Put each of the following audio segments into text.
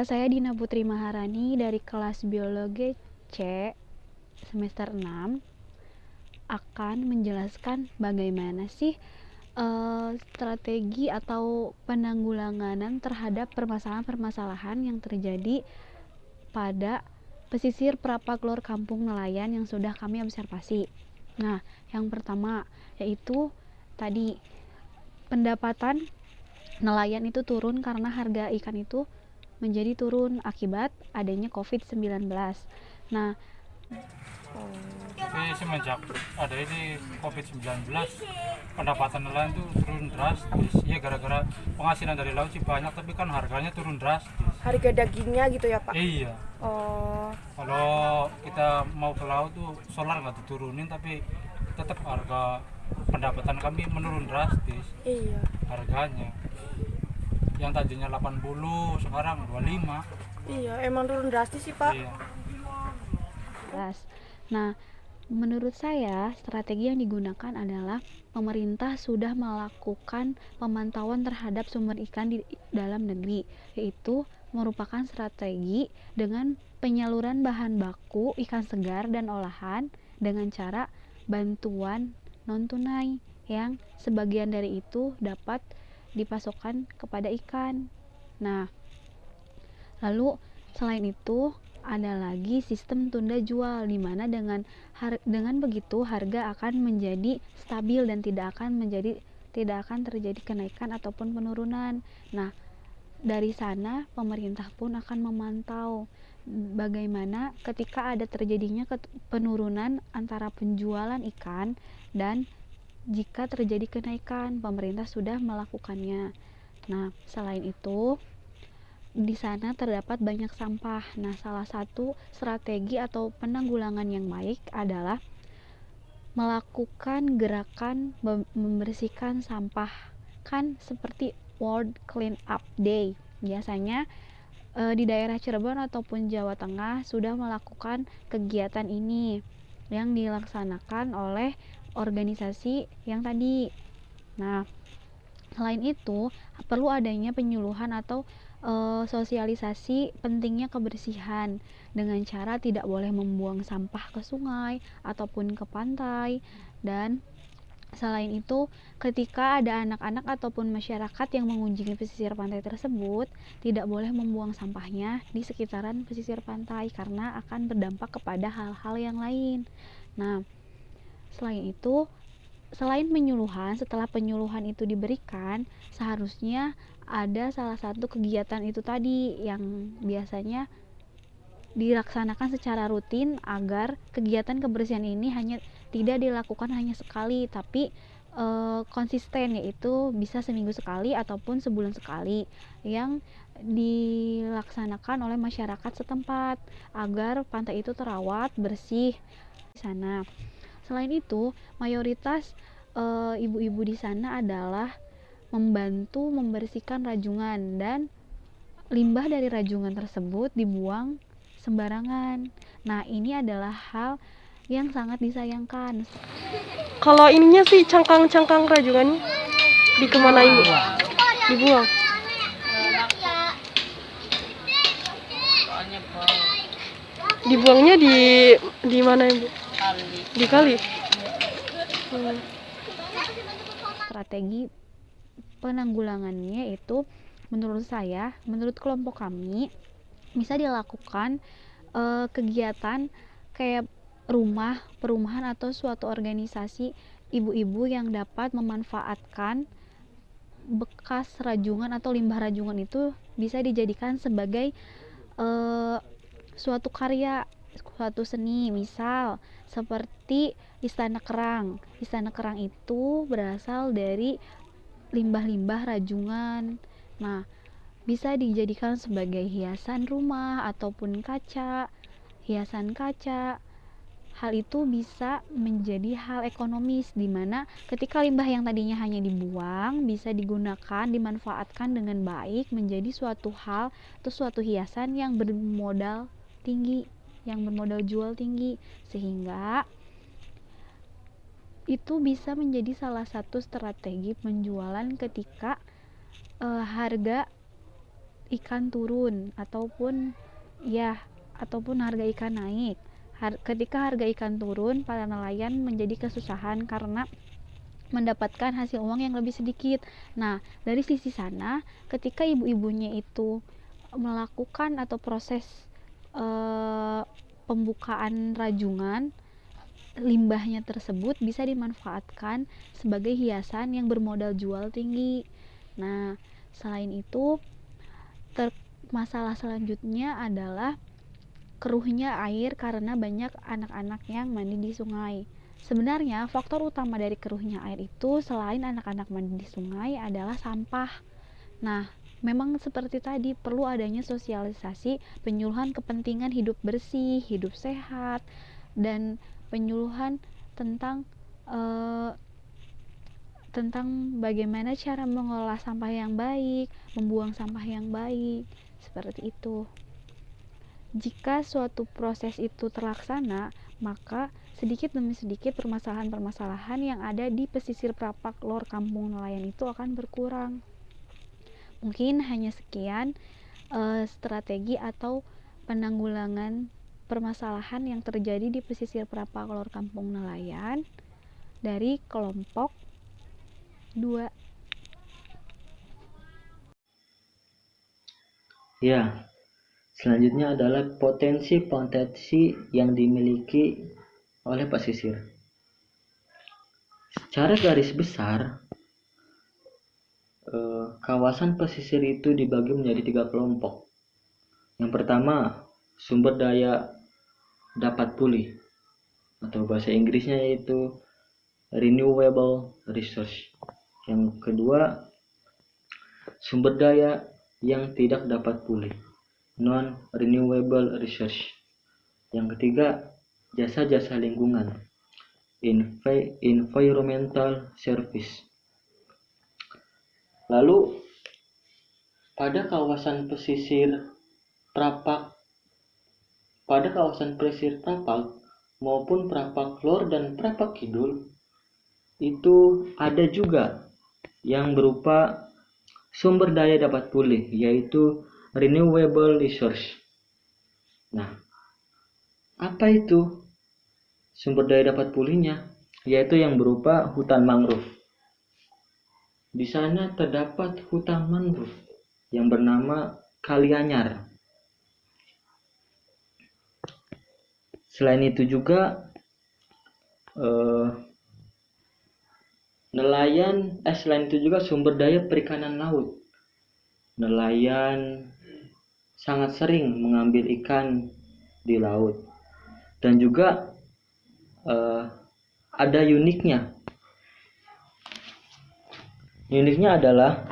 Saya Dina Putri Maharani dari kelas Biologi C semester 6 akan menjelaskan bagaimana sih strategi atau penanggulangan terhadap permasalahan-permasalahan yang terjadi pada pesisir Prapaglor Kampung Nelayan yang sudah kami observasi. Nah, yang pertama yaitu tadi pendapatan nelayan itu turun karena harga ikan itu menjadi turun akibat adanya COVID-19. Nah, tapi semenjak ada ini COVID-19 pendapatan nelayan tuh turun drastis ya, gara-gara penghasilan dari laut sih banyak tapi kan harganya turun drastis. Harga dagingnya gitu ya Pak? Iya, Oh, kalau kita mau ke laut tuh solar nggak diturunin tapi tetap harga pendapatan kami menurun drastis. iya. Harganya yang tadinya 80 sekarang 25. Iya, emang turun drastis sih Pak. Iya. Nah, menurut saya strategi yang digunakan adalah pemerintah sudah melakukan pemantauan terhadap sumber ikan di dalam negeri, yaitu merupakan strategi dengan penyaluran bahan baku ikan segar dan olahan dengan cara bantuan non tunai yang sebagian dari itu dapat dipasokkan kepada ikan. Nah, lalu selain itu ada lagi sistem tunda jual, di mana dengan begitu harga akan menjadi stabil dan tidak akan terjadi kenaikan ataupun penurunan. Nah, dari sana pemerintah pun akan memantau bagaimana ketika ada terjadinya penurunan antara penjualan ikan dan jika terjadi kenaikan, pemerintah sudah melakukannya. Nah, selain itu di sana terdapat banyak sampah. Nah, salah satu strategi atau penanggulangan yang baik adalah melakukan gerakan membersihkan sampah, kan seperti World Clean Up Day. Biasanya di daerah Cirebon ataupun Jawa Tengah sudah melakukan kegiatan ini yang dilaksanakan oleh organisasi yang tadi. Nah, selain itu perlu adanya penyuluhan atau sosialisasi pentingnya kebersihan dengan cara tidak boleh membuang sampah ke sungai ataupun ke pantai. Dan selain itu, ketika ada anak-anak ataupun masyarakat yang mengunjungi pesisir pantai tersebut, tidak boleh membuang sampahnya di sekitaran pesisir pantai karena akan berdampak kepada hal-hal yang lain. Nah, selain penyuluhan, setelah penyuluhan itu diberikan, seharusnya ada salah satu kegiatan itu tadi yang biasanya dilaksanakan secara rutin agar kegiatan kebersihan ini tidak dilakukan hanya sekali, tapi konsisten, yaitu bisa seminggu sekali ataupun sebulan sekali yang dilaksanakan oleh masyarakat setempat agar pantai itu terawat bersih di sana. Selain itu, mayoritas ibu-ibu di sana adalah membantu membersihkan rajungan dan limbah dari rajungan tersebut dibuang sembarangan. Nah, ini adalah hal yang sangat disayangkan. Kalau ininya sih cangkang-cangkang rajungannya dikemanain Bu? Dibuang. Dibuangnya di mana Bu? Di kali. Strategi penanggulangannya itu menurut kelompok kami bisa dilakukan kegiatan kayak perumahan atau suatu organisasi ibu-ibu yang dapat memanfaatkan bekas rajungan atau limbah rajungan itu bisa dijadikan sebagai suatu karya, suatu seni. Misal seperti Istana Kerang. Istana Kerang itu berasal dari limbah-limbah rajungan. Nah, bisa dijadikan sebagai hiasan rumah ataupun hiasan kaca. Hal itu bisa menjadi hal ekonomis, di mana ketika limbah yang tadinya hanya dibuang bisa digunakan, dimanfaatkan dengan baik menjadi suatu hal atau suatu hiasan yang bermodal tinggi, yang bermodal jual tinggi, sehingga itu bisa menjadi salah satu strategi penjualan ketika harga ikan turun ataupun harga ikan naik. Ketika harga ikan turun, para nelayan menjadi kesusahan karena mendapatkan hasil uang yang lebih sedikit. Nah, dari sisi sana, ketika ibu-ibunya itu melakukan atau proses pembukaan rajungan, limbahnya tersebut bisa dimanfaatkan sebagai hiasan yang bermodal jual tinggi. Nah, selain itu, masalah selanjutnya adalah keruhnya air karena banyak anak-anak yang mandi di sungai. Sebenarnya faktor utama dari keruhnya air itu selain anak-anak mandi di sungai adalah sampah. Nah, memang seperti tadi perlu adanya sosialisasi penyuluhan kepentingan hidup bersih, hidup sehat, dan penyuluhan tentang bagaimana cara mengolah sampah yang baik, membuang sampah yang baik, seperti itu. Jika suatu proses itu terlaksana, maka sedikit demi sedikit permasalahan-permasalahan yang ada di pesisir Prapak Lor Kampung Nelayan itu akan berkurang. Mungkin hanya sekian strategi atau penanggulangan permasalahan yang terjadi di pesisir Prapak Lor Kampung Nelayan dari kelompok 2. Ya, selanjutnya adalah potensi-potensi yang dimiliki oleh pesisir. Secara garis besar, kawasan pesisir itu dibagi menjadi 3 kelompok. Yang pertama, sumber daya dapat pulih, atau bahasa Inggrisnya yaitu renewable resource. Yang kedua, sumber daya yang tidak dapat pulih, non renewable resource. Yang ketiga, jasa-jasa lingkungan, environmental service. Lalu pada kawasan pesisir Prapak maupun Prapak Lor dan Prapak Kidul itu ada juga yang berupa sumber daya dapat pulih, yaitu renewable resource. Nah, apa itu sumber daya dapat pulihnya? Yaitu yang berupa hutan mangrove. Di sana terdapat hutan mangrove yang bernama Kalianyar. Selain itu juga selain itu juga sumber daya perikanan laut. Nelayan sangat sering mengambil ikan di laut, dan juga ada uniknya. Uniknya adalah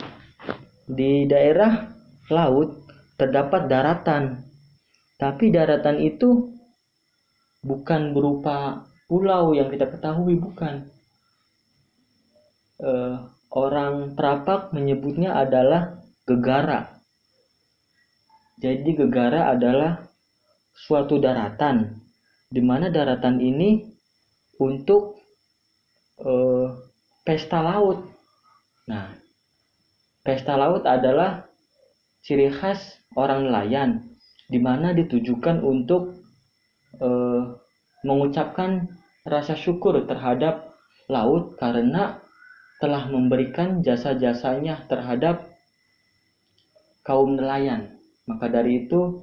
di daerah laut terdapat daratan, tapi daratan itu bukan berupa pulau yang kita ketahui, bukan. Orang Prapak menyebutnya adalah gegara. Jadi gegara adalah suatu daratan, di mana daratan ini untuk pesta laut. Nah, pesta laut adalah ciri khas orang nelayan, di mana ditujukan untuk mengucapkan rasa syukur terhadap laut karena telah memberikan jasa-jasanya terhadap kaum nelayan. Maka dari itu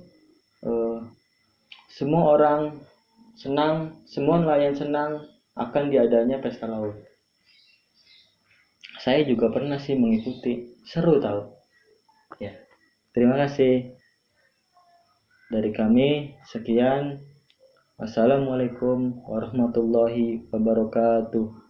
semua nelayan senang akan diadanya pesta laut. Saya juga pernah sih mengikuti, seru tahu. Ya, terima kasih. Dari kami sekian. Wassalamualaikum warahmatullahi wabarakatuh.